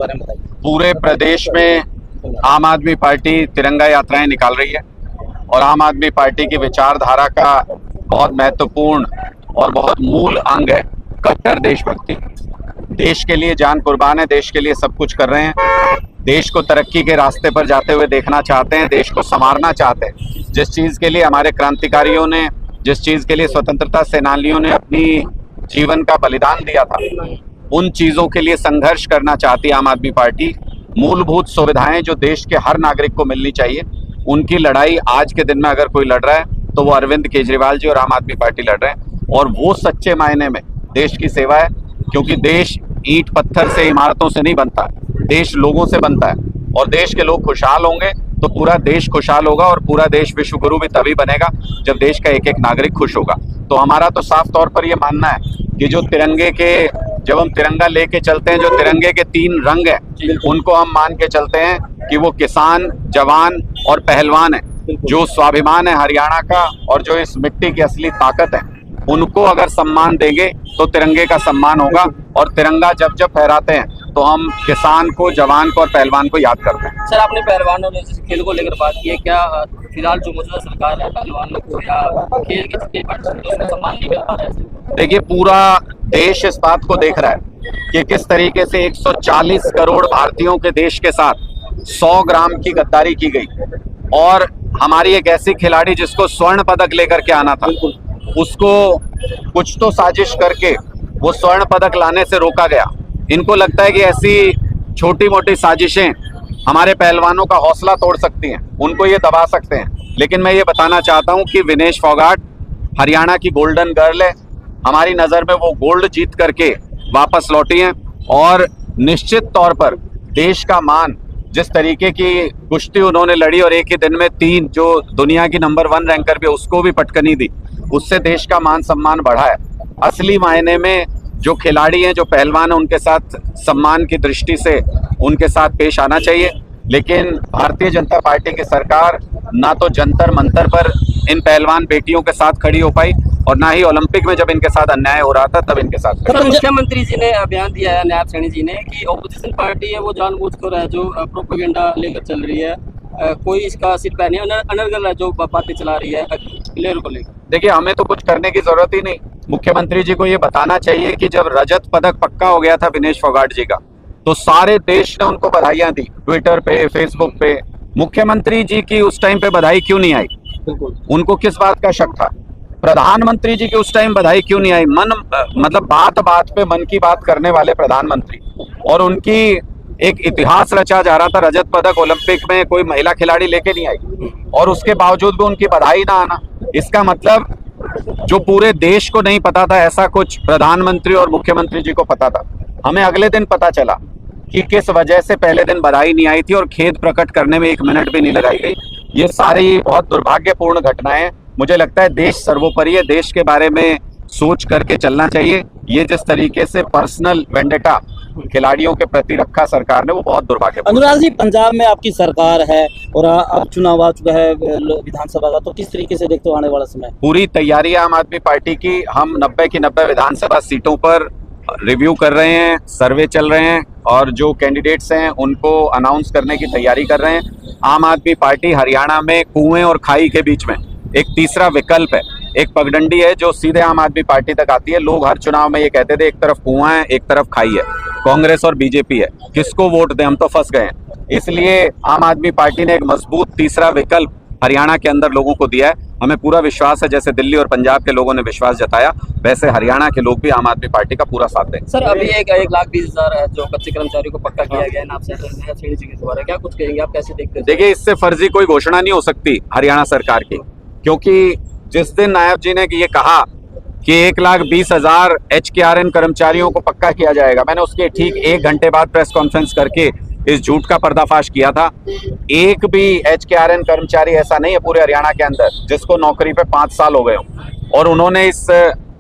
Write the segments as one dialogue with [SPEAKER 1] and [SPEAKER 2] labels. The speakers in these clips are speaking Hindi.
[SPEAKER 1] बारे में बताइए।
[SPEAKER 2] पूरे प्रदेश में आम आदमी पार्टी तिरंगा यात्राएं निकाल रही है और आम आदमी पार्टी की विचारधारा का बहुत महत्वपूर्ण और बहुत मूल अंग है कट्टर देशभक्ति। देश के लिए जान कुर्बान है, देश के लिए सब कुछ कर रहे हैं, देश को तरक्की के रास्ते पर जाते हुए देखना चाहते हैं, देश को संवारना चाहते हैं। जिस चीज़ के लिए हमारे क्रांतिकारियों ने, जिस चीज़ के लिए स्वतंत्रता सेनानियों ने अपनी जीवन का बलिदान दिया था, उन चीज़ों के लिए संघर्ष करना चाहती है आम आदमी पार्टी। मूलभूत सुविधाएं जो देश के हर नागरिक को मिलनी चाहिए, उनकी लड़ाई आज के दिन में अगर कोई लड़ रहा है तो वो अरविंद केजरीवाल जी और आम आदमी पार्टी लड़ रहे हैं। और वो सच्चे मायने में देश की सेवा है, क्योंकि देश ईंट पत्थर से, इमारतों से नहीं बनता, देश लोगों से बनता है। और देश के लोग खुशहाल होंगे तो पूरा देश खुशहाल होगा, और पूरा देश विश्व गुरु भी तभी बनेगा जब देश का एक एक नागरिक खुश होगा। तो हमारा तो साफ तौर पर ये मानना है कि जो तिरंगे के, जब हम तिरंगा लेके चलते हैं, जो तिरंगे के 3 रंग हैं, उनको हम मान के चलते हैं कि वो किसान, जवान और पहलवान है। जो स्वाभिमान है हरियाणा का और जो इस मिट्टी की असली ताकत है, उनको अगर सम्मान देंगे तो तिरंगे का सम्मान होगा। और तिरंगा जब जब फहराते हैं तो हम किसान को, जवान को और पहलवान को याद करते हैं।
[SPEAKER 1] सर, आपने पहलवानों ने जैसे खेल को लेकर बात की है, क्या फिलहाल जो मौजूदा सरकार है पहलवानों को या खेल के जितने पार्टिसिपेंट हैं, उसको सम्मान नहीं मिल पा रहा है?
[SPEAKER 2] देखिए, पूरा देश इस बात को देख रहा है कि किस तरीके से 140 करोड़ भारतीयों के देश के साथ 100 ग्राम की गद्दारी की गई। और हमारी एक ऐसी खिलाड़ी जिसको स्वर्ण पदक लेकर के आना था, उसको कुछ तो साजिश करके वो स्वर्ण पदक लाने से रोका गया। इनको लगता है कि ऐसी छोटी मोटी साजिशें हमारे पहलवानों का हौसला तोड़ सकती हैं, उनको ये दबा सकते हैं। लेकिन मैं ये बताना चाहता हूं कि विनेश फोगाट हरियाणा की गोल्डन गर्ल है। हमारी नज़र में वो गोल्ड जीत करके वापस लौटी हैं और निश्चित तौर पर देश का मान, जिस तरीके की कुश्ती उन्होंने लड़ी और एक ही दिन में 3 जो दुनिया की नंबर 1 रैंकर भी उसको भी पटकनी दी, उससे देश का मान सम्मान बढ़ा है। असली मायने में जो खिलाड़ी हैं, जो पहलवान हैं, उनके साथ सम्मान की दृष्टि से उनके साथ पेश आना चाहिए। लेकिन भारतीय जनता पार्टी की सरकार ना तो जंतर मंतर पर इन पहलवान बेटियों के साथ खड़ी हो पाई और ना ही ओलंपिक में जब इनके साथ अन्याय हो रहा था तब इनके साथ।
[SPEAKER 1] सर, मुख्यमंत्री जी ने बयान दिया है, नायब सैनी जी ने, कि ऑपोजिशन पार्टी है वो जानबूझकर है जो प्रोपेगेंडा लेकर चल रही है, कोई इसका सिर पैर नहीं, अनर्गल है जो बातें चला रही है प्लेयर को लेकर।
[SPEAKER 2] देखिए, हमें तो कुछ करने की जरूरत ही नहीं। मुख्यमंत्री जी को ये बताना चाहिए कि जब रजत पदक पक्का हो गया था विनेश फोगाट जी का, तो सारे देश ने उनको बधाइयां दी, ट्विटर पे, फेसबुक पे। मुख्यमंत्री जी की उस टाइम पे बधाई क्यों नहीं आई? उनको किस बात का शक था? प्रधानमंत्री जी की उस टाइम बधाई क्यों नहीं आई? मतलब बात बात पे मन की बात करने वाले प्रधानमंत्री, और उनकी एक इतिहास रचा जा रहा था। रजत पदक ओलंपिक में कोई महिला खिलाड़ी लेके नहीं आई और उसके बावजूद भी उनकी बधाई ना आना, इसका मतलब जो पूरे देश को नहीं पता था ऐसा कुछ प्रधानमंत्री और मुख्यमंत्री जी को पता था। हमें अगले दिन पता चला कि किस वजह से पहले दिन बधाई नहीं आई थी और खेद प्रकट करने में 1 मिनट भी नहीं लगाई गई। ये सारी बहुत दुर्भाग्यपूर्ण घटनाएं। मुझे लगता है देश सर्वोपरि है, देश के बारे में सोच करके चलना चाहिए। ये जिस तरीके से पर्सनल वेंडेटा खिलाड़ियों के प्रति रखा सरकार ने, वो बहुत दुर्भाग्यपूर्ण।
[SPEAKER 3] अनुराग जी, पंजाब में आपकी सरकार है और अब चुनाव आ चुका है विधानसभा का, तो किस तरीके से देखते हो आने वाला समय?
[SPEAKER 2] पूरी तैयारी है आम आदमी पार्टी की। हम 90 की 90 विधानसभा सीटों पर रिव्यू कर रहे हैं, सर्वे चल रहे हैं और जो कैंडिडेट्स हैं उनको अनाउंस करने की तैयारी कर रहे हैं। आम आदमी पार्टी हरियाणा में कुएं और खाई के बीच में एक तीसरा विकल्प है, एक पगडंडी है जो सीधे आम आदमी पार्टी तक आती है। लोग हर चुनाव में ये कहते थे एक तरफ कुआं है, एक तरफ खाई है, कांग्रेस और बीजेपी है, किसको वोट दें, हम तो फंस गए हैं। इसलिए आम आदमी पार्टी ने एक मजबूत तीसरा विकल्प हरियाणा के अंदर लोगों को दिया है। हमें पूरा विश्वास है, जैसे दिल्ली और पंजाब के लोगों ने विश्वास जताया, वैसे हरियाणा के लोग भी आम आदमी पार्टी का पूरा साथ दें।
[SPEAKER 1] सर, अभी 1,20,000 जो कच्चे कर्मचारियों को पक्का किया गया है नायब सैनी जी के द्वारा, क्या कुछ कहेंगे, आप कैसे देखते हैं?
[SPEAKER 2] देखिए, इससे फर्जी कोई घोषणा नहीं हो सकती हरियाणा सरकार की, क्योंकि जिस दिन नायब जी ने ये कहा कि 1,20,000 HKRN कर्मचारियों को पक्का किया जाएगा, मैंने उसके ठीक 1 घंटे बाद प्रेस कॉन्फ्रेंस करके इस झूठ का पर्दाफाश किया था। एक भी HKRN कर्मचारी ऐसा नहीं है पूरे हरियाणा के अंदर जिसको नौकरी पे 5 साल हो गए हों, और उन्होंने इस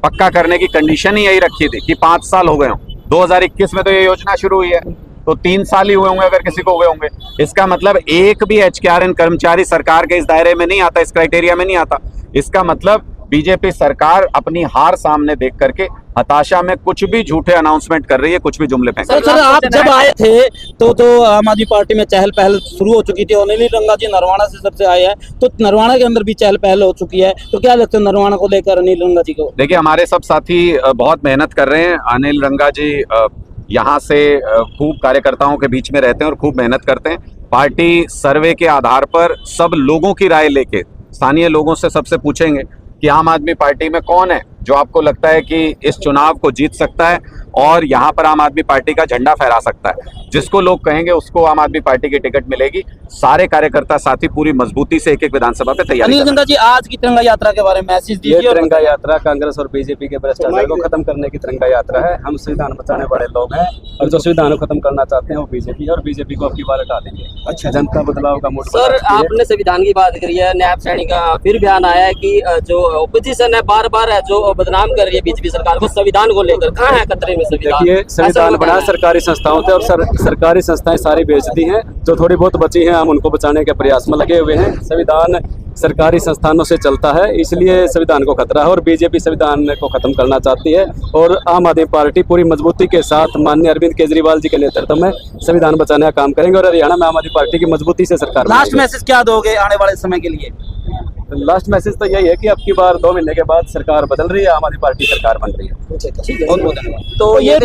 [SPEAKER 2] पक्का करने की कंडीशन ही यही रखी थी कि 5 साल हो गए हों। 2021 में तो ये योजना शुरू हुई है, तो 3 साल ही हुए होंगे अगर किसी को हुए होंगे। इसका मतलब एक भी HKRN कर्मचारी सरकार के इस दायरे में नहीं आता, इस क्राइटेरिया में नहीं आता। इसका मतलब बीजेपी सरकार अपनी हार सामने देख करके हताशा में कुछ भी झूठे अनाउंसमेंट कर रही है, कुछ भी जुमले फेंक रही है।
[SPEAKER 3] सर आप जब आए थे तो आम आदमी पार्टी में चहल पहल शुरू हो चुकी थी और अनिल रंगा जी नरवाना से सबसे आए हैं, तो नरवाना के अंदर भी चहल पहल हो चुकी है, तो क्या लगता है नरवाना को लेकर अनिल रंगा जी को?
[SPEAKER 2] देखिए, हमारे सब साथी बहुत मेहनत कर रहे हैं। अनिल रंगा जी यहाँ से खूब कार्यकर्ताओं के बीच में रहते हैं और खूब मेहनत करते हैं। पार्टी सर्वे के आधार पर सब लोगों की राय लेके, स्थानीय लोगों से सबसे पूछेंगे कि आम आदमी पार्टी में कौन है जो आपको लगता है कि इस चुनाव को जीत सकता है और यहाँ पर आम आदमी पार्टी का झंडा फहरा सकता है। जिसको लोग कहेंगे उसको आम आदमी पार्टी की टिकट मिलेगी। सारे कार्यकर्ता साथी पूरी मजबूती से एक एक विधानसभा पे तैयारी
[SPEAKER 3] अनिल रंगा जी, आज की तिरंगा यात्रा के बारे में मैसेज
[SPEAKER 4] ये
[SPEAKER 3] दीजिए।
[SPEAKER 4] तिरंगा यात्रा कांग्रेस और बीजेपी के भ्रष्टाचार को खत्म करने की तिरंगा यात्रा है। हम संविधान बचाने वाले लोग हैं और जो संविधान को खत्म करना चाहते हैं वो बीजेपी है और बीजेपी को अपनी बार हटा देंगे। अच्छा, जनता बदलाव का मूड
[SPEAKER 1] सर, आपने संविधान की बात करी है, नायब सैनी का फिर बयान आया है कि जो ओपोजिशन है बार बार जो बदनाम कर रही है बीजेपी सरकार को संविधान को लेकर, कहाँ है खतरे में संविधान?
[SPEAKER 4] देखिए, संविधान बना सरकारी संस्थाओं थे और सरकारी संस्थाएं सारी बेच दी हैं। जो थोड़ी बहुत बची हैं हम उनको बचाने के प्रयास में लगे हुए हैं। संविधान सरकारी संस्थानों से चलता है, इसलिए संविधान को खतरा है और बीजेपी संविधान को खत्म करना चाहती है और आम आदमी पार्टी पूरी मजबूती के साथ माननीय अरविंद केजरीवाल जी के नेतृत्व में संविधान बचाने का काम करेंगे और हरियाणा में आम आदमी पार्टी की मजबूती से सरकार
[SPEAKER 3] लास्ट मैसेज क्या दोगे आने वाले समय के लिए?
[SPEAKER 4] लास्ट मैसेज तो यही है कि अब की बार 2 महीने के बाद सरकार बदल रही है, आम आदमी पार्टी सरकार बन रही है।
[SPEAKER 3] बहुत बहुत धन्यवाद।
[SPEAKER 1] तो ये